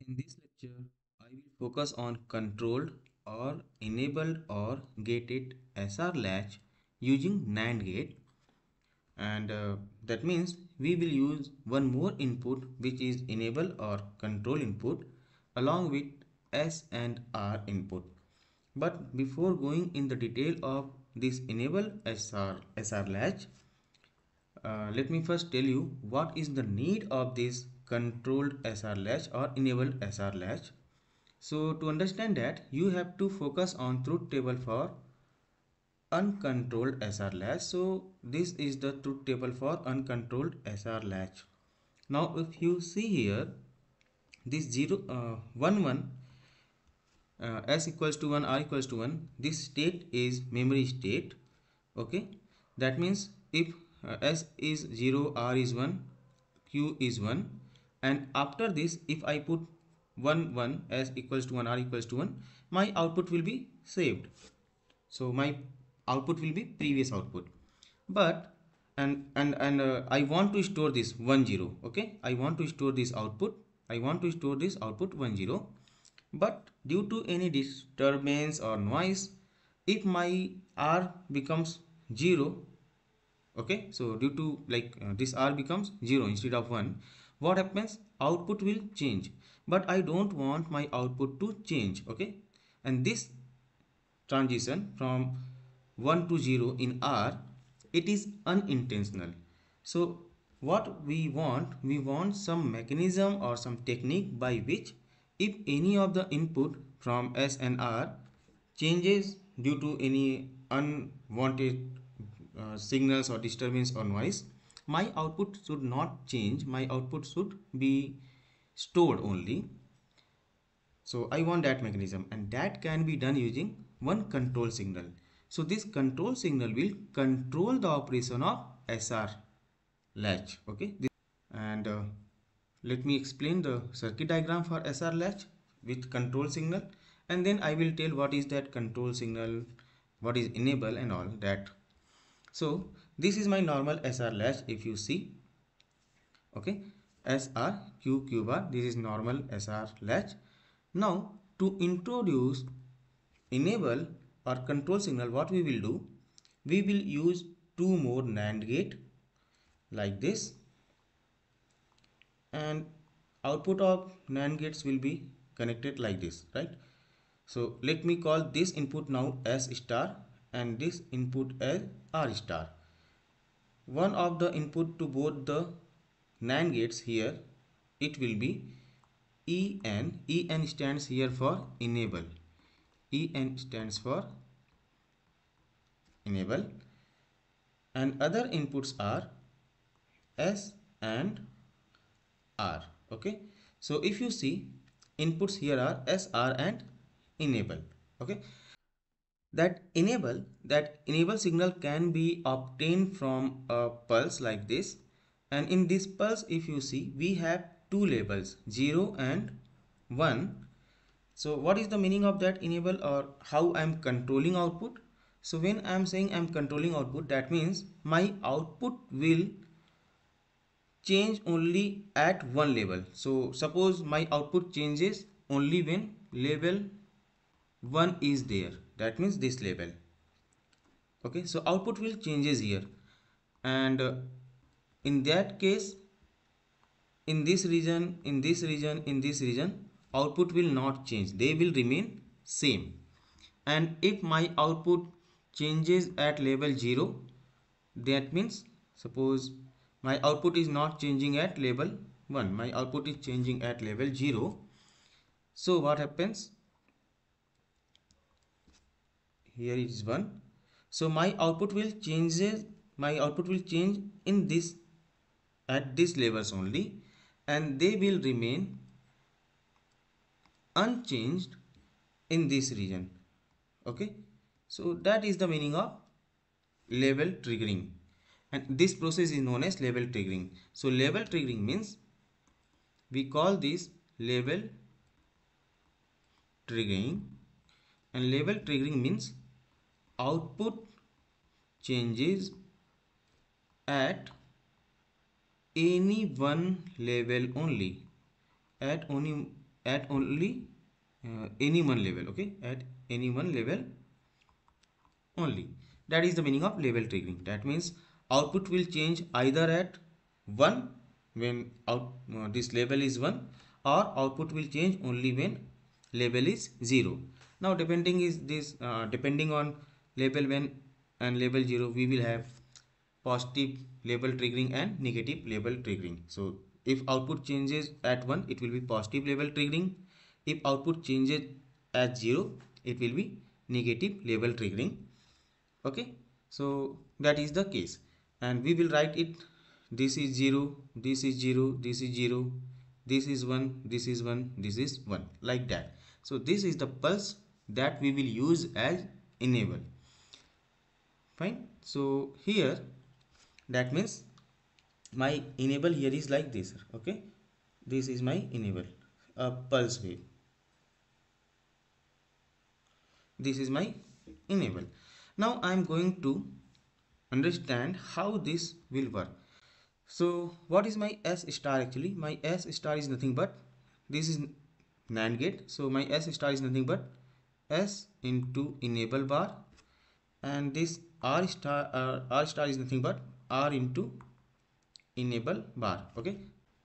In this lecture, I will focus on controlled or enabled or gated SR latch using NAND gate, and that means we will use one more input which is enable or control input along with S and R input. But before going in the detail of this enable SR latch, let me first tell you what is the need of this controlled SR latch or enabled SR latch. So to understand that, you have to focus on truth table for uncontrolled SR latch. So this is the truth table for uncontrolled SR latch. Now if you see here, this 1 1 s equals to 1, r equals to 1, this state is memory state. Okay, that means if s is 0, r is 1, q is 1, and after this if I put 1 1 s equals to 1, r equals to 1, my output will be saved. So my output will be previous output. But I want to store this 1 0. Okay, I want to store this output, I want to store this output 1 0. But due to any disturbance or noise, if my r becomes 0, okay, so due to this r becomes 0 instead of 1, what happens? Output will change, but I don't want my output to change. Okay, and this transition from 1 to 0 in R, it is unintentional. So what we want some mechanism or some technique by which if any of the input from S and R changes due to any unwanted signals or disturbance or noise, my output should not change, my output should be stored only. So I want that mechanism, and that can be done using one control signal. So this control signal will control the operation of SR latch. Okay, and let me explain the circuit diagram for SR latch with control signal, and then I will tell what is that control signal, what is enable and all that. So this is my normal SR latch. If you see, okay, SR Q bar, this is normal SR latch. Now to introduce enable or control signal, what we will do, we will use two more NAND gate like this, and output of NAND gates will be connected like this, right? So let me call this input now S star and this input as R star. One of the input to both the NAND gates here, it will be EN. EN stands here for enable. EN stands for enable, and other inputs are S and R. Okay, so if you see, inputs here are S, R and enable. Okay, that enable signal can be obtained from a pulse like this, and in this pulse if you see, we have two labels 0 and 1. So what is the meaning of that enable, or how I am controlling output? So when I am saying I am controlling output, that means my output will change only at one level. So suppose my output changes only when level 1 is there, that means this level. Okay, so output will changes here, and in that case, in this region, in this region, in this region, output will not change, they will remain same. And if my output changes at level 0, that means suppose my output is not changing at level 1, my output is changing at level 0. So what happens, here it is 1, so my output will change in this, at this levels only, and they will remain unchanged in this region. Okay, so that is the meaning of level triggering, and this process is known as level triggering. So level triggering means, we call this level triggering, and level triggering means output changes at any one level only, at only at only any one level. Okay, at any one level only. That is the meaning of level triggering. That means output will change either at 1 when this level is 1, or output will change only when level is 0. Now depending on level 1 and level 0, we will have positive level triggering and negative level triggering. So if output changes at 1, it will be positive level triggering. If output changes at 0, it will be negative level triggering. Okay, so that is the case, and we will write it: this is 0, this is 0, this is 0, this is 1, this is 1, this is 1, like that. So this is the pulse that we will use as enable. Fine. So here, that means my enable here is like this. Okay, this is my enable, a pulse wave. This is my enable. Now I am going to understand how this will work. So what is my S star? Actually my S star is nothing but, this is NAND gate, so my S star is nothing but S into enable bar, and this R star is nothing but R into enable bar. Okay,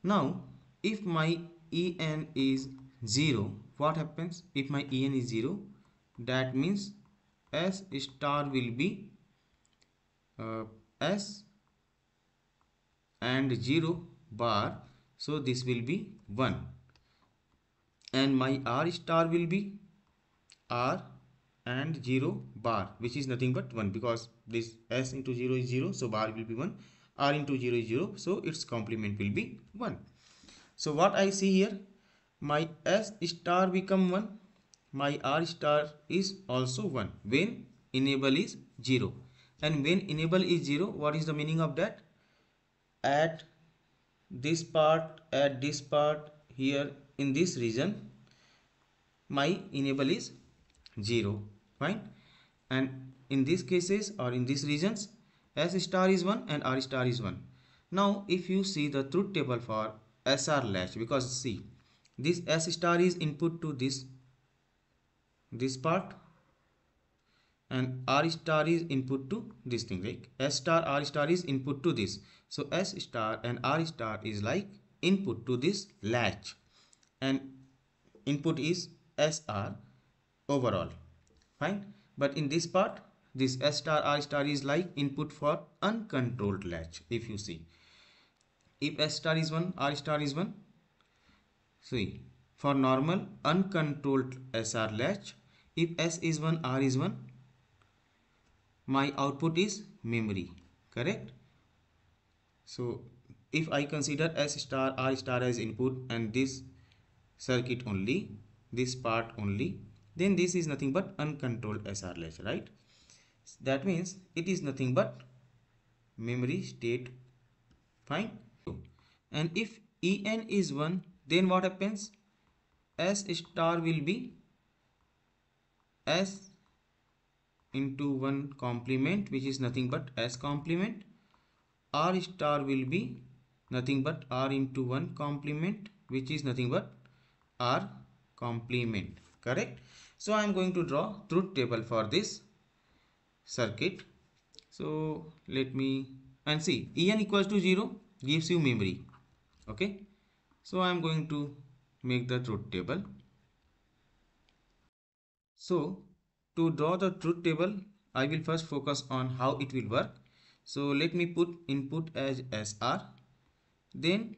now if my En is 0, what happens? If my En is 0, that means S star will be S and 0 bar, so this will be 1, and my R star will be R and 0 bar, which is nothing but 1, because this S into 0 is 0, so bar will be 1, R into 0 is 0, so its complement will be 1. So what I see here, my S star become 1, my R star is also 1 when enable is 0. And when enable is 0, what is the meaning of that? At this part, at this part, here in this region, my enable is 0. Fine. And in these cases, or in these regions, S star is 1 and R star is 1. Now if you see the truth table for SR latch, because see, this S star is input to this part, and R star is input to this thing, right? S star R star is input to this, so S star and R star is like input to this latch, and input is SR overall. Fine. But in this part, this S star R star is like input for uncontrolled latch. If you see, if S star is 1, R star is 1, see, for normal uncontrolled SR latch, if S is 1, R is 1, my output is memory, correct? So if I consider S star R star as input and this circuit only, this part only, then this is nothing but uncontrolled SR latch, right? That means it is nothing but memory state. Fine. And if En is 1, then what happens? S star will be S into 1 complement, which is nothing but S complement. R star will be nothing but R into 1 complement, which is nothing but R complement, correct? So I am going to draw truth table for this circuit. So let me, and see, En equals to 0 gives you memory. Okay, so I am going to make the truth table. So to draw the truth table, I will first focus on how it will work. So let me put input as SR, then,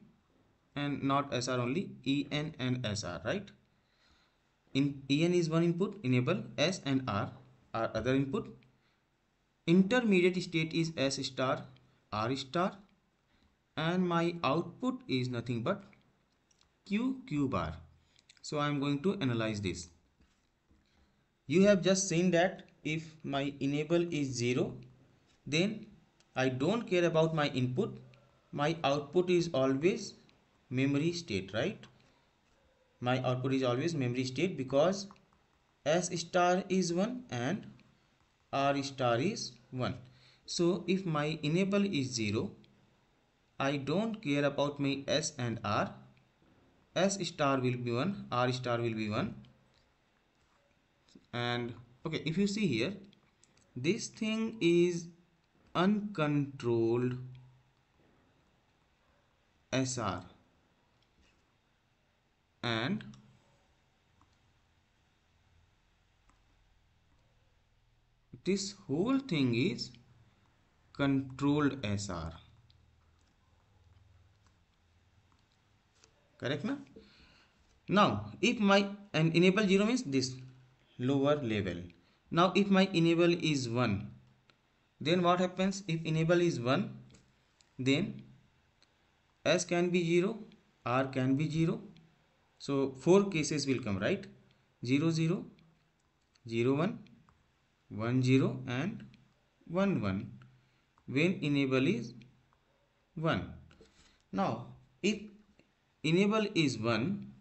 and not SR only, En and SR, right? In En is one input, enable, S and R are other input. Intermediate state is S star, R star, and my output is nothing but Q bar. So I am going to analyze this. You have just seen that if my enable is 0, then I don't care about my input. My output is always memory state, right? My output is always memory state because S star is 1 and R star is 1. So if my enable is 0, I don't care about my S and R. S star will be 1, R star will be 1. And okay, if you see here, this thing is uncontrolled SR, and this whole thing is controlled SR. Correct na? Now if my and enable 0 means this lower level. Now if my enable is 1, then what happens? If enable is 1, then S can be 0, R can be 0. So 4 cases will come, right? 0 0, 0 1, 1 0 and 1 1 when enable is 1. Now if enable is 1,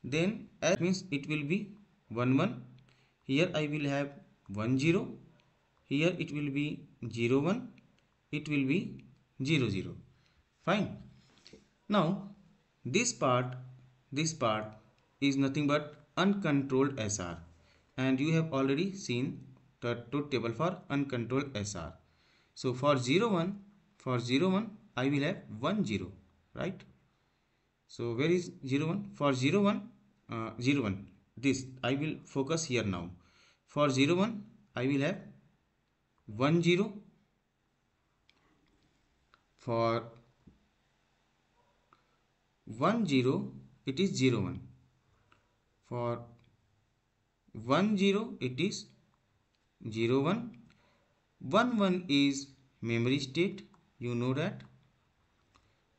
then S means it will be 1 1. Here I will have 1 0. Here it will be 0 1. It will be 0 0. Fine. Now this part is nothing but uncontrolled SR, and you have already seen the truth table for uncontrolled SR. So for 0 1, I will have 1 0, right? So where is 0 1? For 0 1, 0 1, this I will focus here now. For 0 1, I will have 1 0. For 1 0, it is 0 1. For 1 0, it is 0 1. 1 1 is memory state, you know that.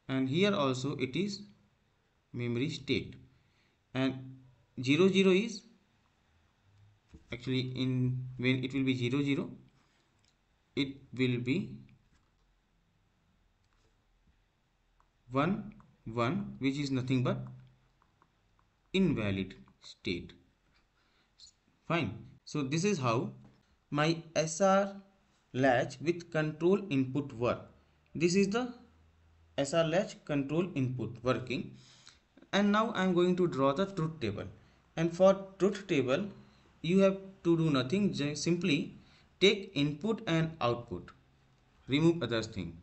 And here also it is memory state. And 0 0 is actually when it will be 0 0, it will be 1 1, which is nothing but invalid state. Fine. So this is how my SR latch with control input work. This is the SR latch control input working. And now I am going to draw the truth table. And for truth table, you have to do nothing, just simply take input and output, remove other thing.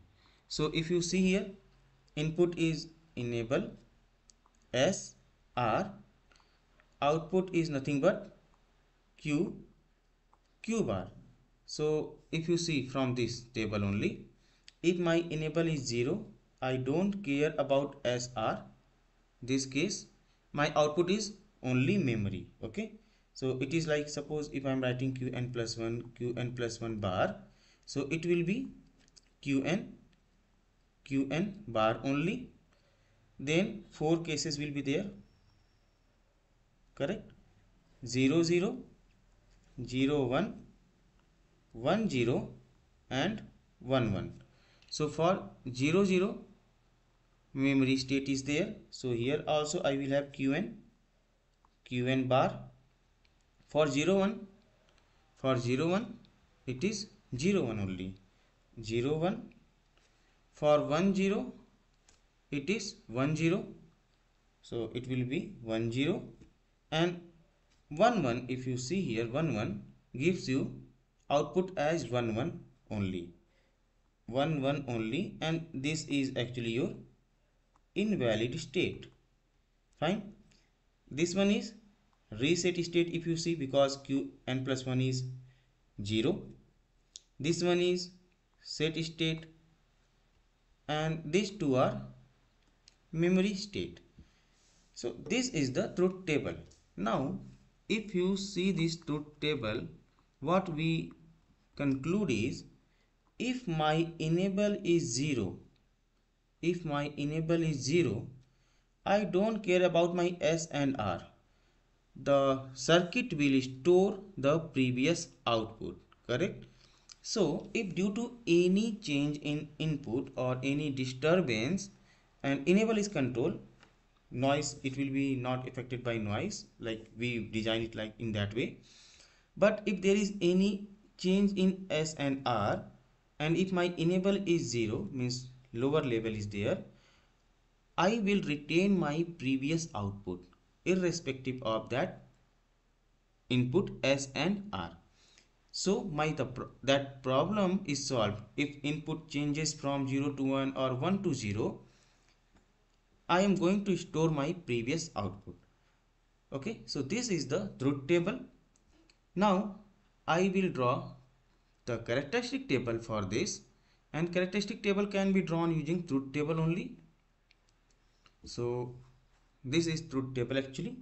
So if you see here, input is enable S R, output is nothing but Q bar. So if you see from this table only, if my enable is 0, I don't care about SR. This case my output is only memory. Okay, so it is like, suppose if I am writing Qn plus 1 bar, so it will be Qn bar only. Then 4 cases will be there, correct? 0 0, 0 1, 1 0 and 1 1. So for 0 0, memory state is there, so here also I will have Qn bar. For 0 1, it is 0 1 only, 0 1. For 1 0, it is 1 0, so it will be 1 0. And 1 1, if you see here, 1 1 gives you output as 1 1 only, 1 1 only, and this is actually your invalid state. Fine. This one is reset state, if you see, because Qn plus 1 is 0. This one is set state, and these two are memory state. So this is the truth table. Now if you see this truth table, what we conclude is, if my enable is 0, I don't care about my S and R. The circuit will store the previous output, correct? So if due to any change in input or any disturbance, and enable is control, noise, it will be not affected by noise, like we design it like in that way. But if there is any change in S and R, and if my enable is 0, means lower level is there, I will retain my previous output irrespective of that input S and R. So that problem is solved. If input changes from 0 to 1 or 1 to 0, I am going to store my previous output. Okay, so this is the truth table. Now I will draw the characteristic table for this, and characteristic table can be drawn using truth table only. So this is truth table actually.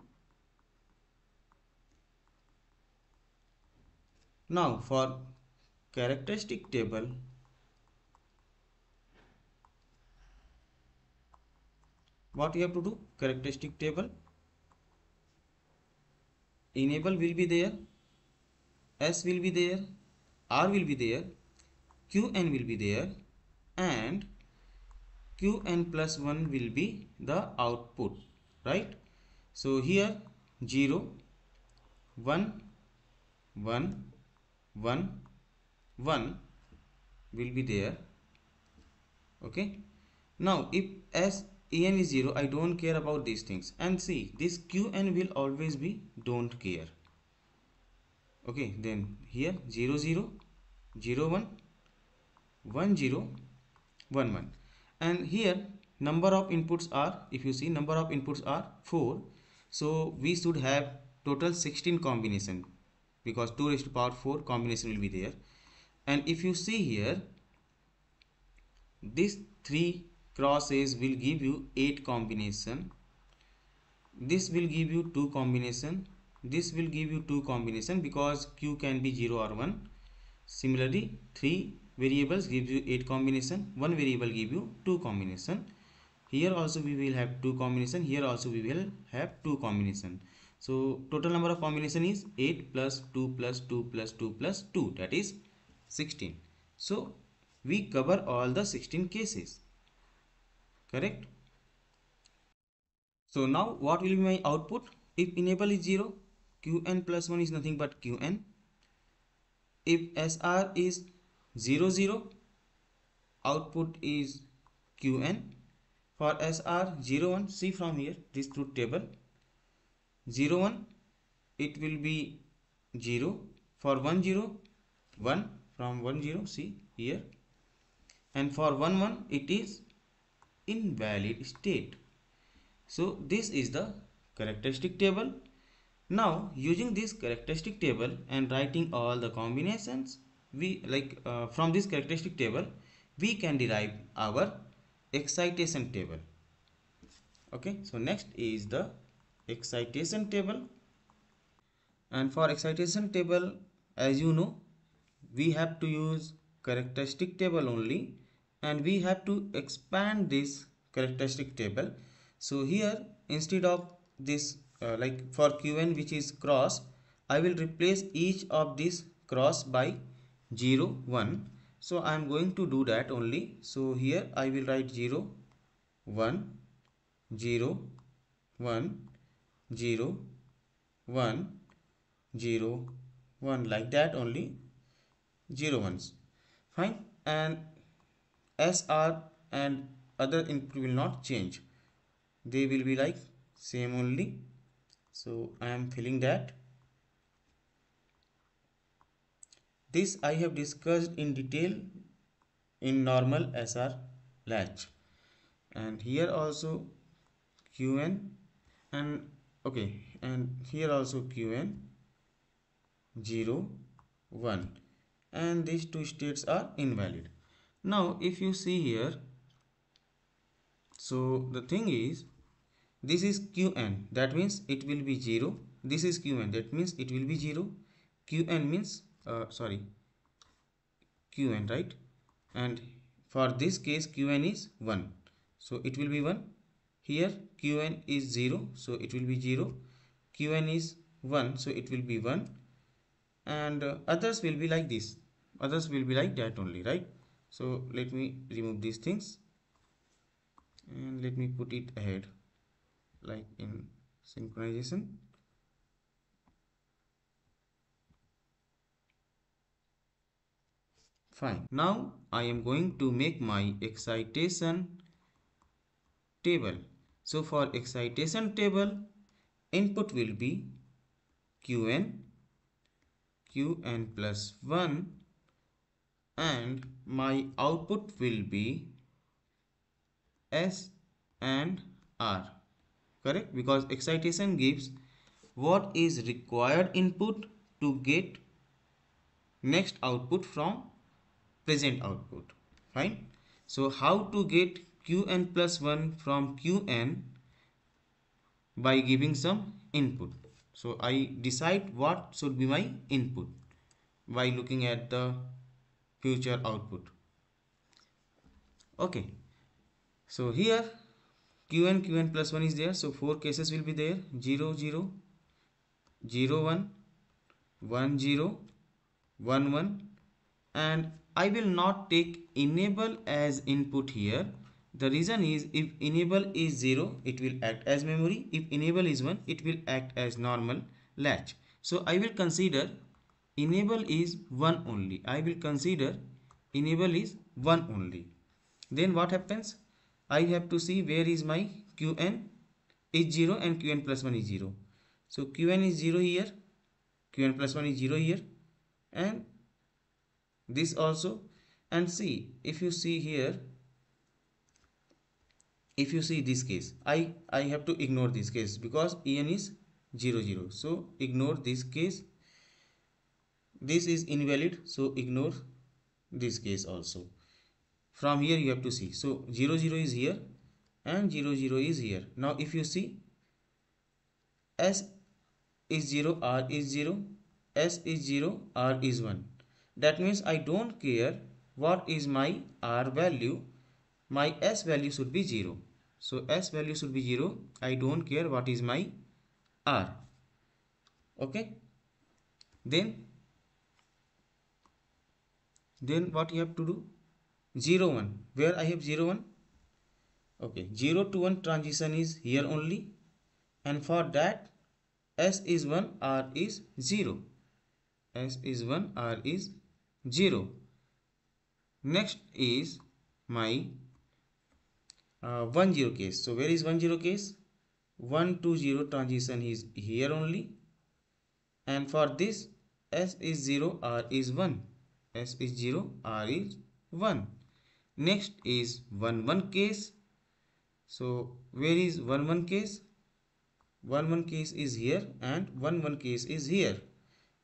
Now for characteristic table, what you have to do? Characteristic table, enable will be there, S will be there, R will be there, Qn will be there, and Qn plus 1 will be the output, right? So here 0, 1, 1, 1, 1 will be there. Okay. Now if S En is 0, I don't care about these things. And see, this Qn will always be don't care. Okay, then here 0, 0, 0, 1, 1, 0, 1, 1. And here number of inputs are, if you see, number of inputs are 4. So we should have total 16 combination, because 2 raised to power 4 combination will be there. And if you see here, this 3 crosses will give you 8 combination. This will give you 2 combination. This will give you 2 combination, because Q can be 0 or 1. Similarly, 3 variables gives you 8 combination. 1 variable give you 2 combination. Here also we will have 2 combination. Here also we will have 2 combination. So total number of combination is 8 plus 2 plus 2 plus 2 plus 2, that is 16. So we cover all the 16 cases, correct? So now what will be my output? If enable is 0, Qn plus 1 is nothing but Qn. If SR is 0, 0, output is Qn. For SR 0, 1, see from here, this truth table, 0, 1, it will be 0. For 1, 0, 1, from 1, 0, see here. And for 1, 1, it is invalid state. So this is the characteristic table. Now using this characteristic table and writing all the combinations, we from this characteristic table we can derive our excitation table. Okay, so next is the excitation table. And for excitation table, as you know, we have to use characteristic table only, and we have to expand this characteristic table. So here, instead of this like for Qn, which is cross, I will replace each of this cross by 0, 1. So I am going to do that only. So here I will write 0, 1, 0, 1, 0, 1, 0, 1, like that only, 0 ones. Fine. And SR and other input will not change. They will be like same only. So I am filling that. This I have discussed in detail in normal SR latch. And here also Qn, and okay, and here also Qn 0, 1, and these two states are invalid. Now if you see here, so the thing is, this is Qn, that means it will be 0. This is Qn, that means it will be 0. Qn means Qn, right? And for this case Qn is 1, so it will be 1. Here Qn is 0, so it will be 0. Qn is 1, so it will be 1. And others will be like this, others will be like that only, right? So let me remove these things and let me put it ahead, like in synchronization. Fine. Now I am going to make my excitation table. So for excitation table, input will be Qn plus 1, and my output will be S and R. Correct? Because excitation gives what is required input to get next output from present output. Fine. So how to get Qn plus 1 from Qn? By giving some input. So I decide what should be my input by looking at the future output. Okay. So here Qn plus 1 is there. So 4 cases will be there: 0 0, 0 1, 1 0, 1 1, and I will not take enable as input here. The reason is, if enable is 0, it will act as memory. If enable is 1, it will act as normal latch. So I will consider enable is 1 only. I will consider enable is 1 only. Then what happens? I have to see where is my Qn is 0 and Qn plus 1 is 0. So Qn is 0 here, Qn plus 1 is 0 here, and this also. And see, if you see here, if you see this case, I have to ignore this case because En is 0 0. So ignore this case. This is invalid, so ignore this case also. From here you have to see. So 0 0 is here and 0 0 is here. Now if you see, S is 0, R is 0, S is 0, R is 1. That means I don't care what is my R value. My S value should be 0. So S value should be 0. I don't care what is my R. Okay. Then what you have to do? 0 1. Where I have 0 1? Okay. 0 to 1 transition is here only. And for that, S is 1, R is 0. S is 1, R is 0. Next is my 1 0 case. So where is 1 0 case? 1 to 0 transition is here only. And for this, S is 0, R is 1. S is 0, R is 1. Next is 1 1 case. So where is 1 1 case? 1 1 case is here and 1 1 case is here.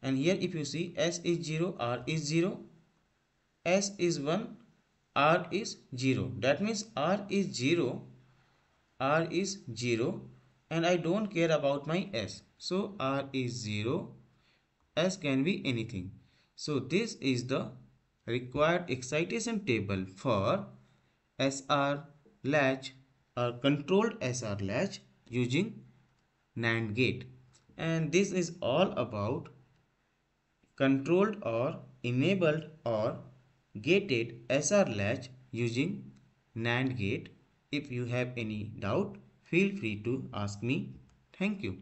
And here if you see, S is 0, R is 0, S is 1, R is 0. That means R is 0, R is 0, and I don't care about my S. So R is 0, S can be anything. So this is the required excitation table for SR latch or controlled SR latch using NAND gate. And this is all about controlled or enabled or gated SR latch using NAND gate. If you have any doubt, feel free to ask me. Thank you.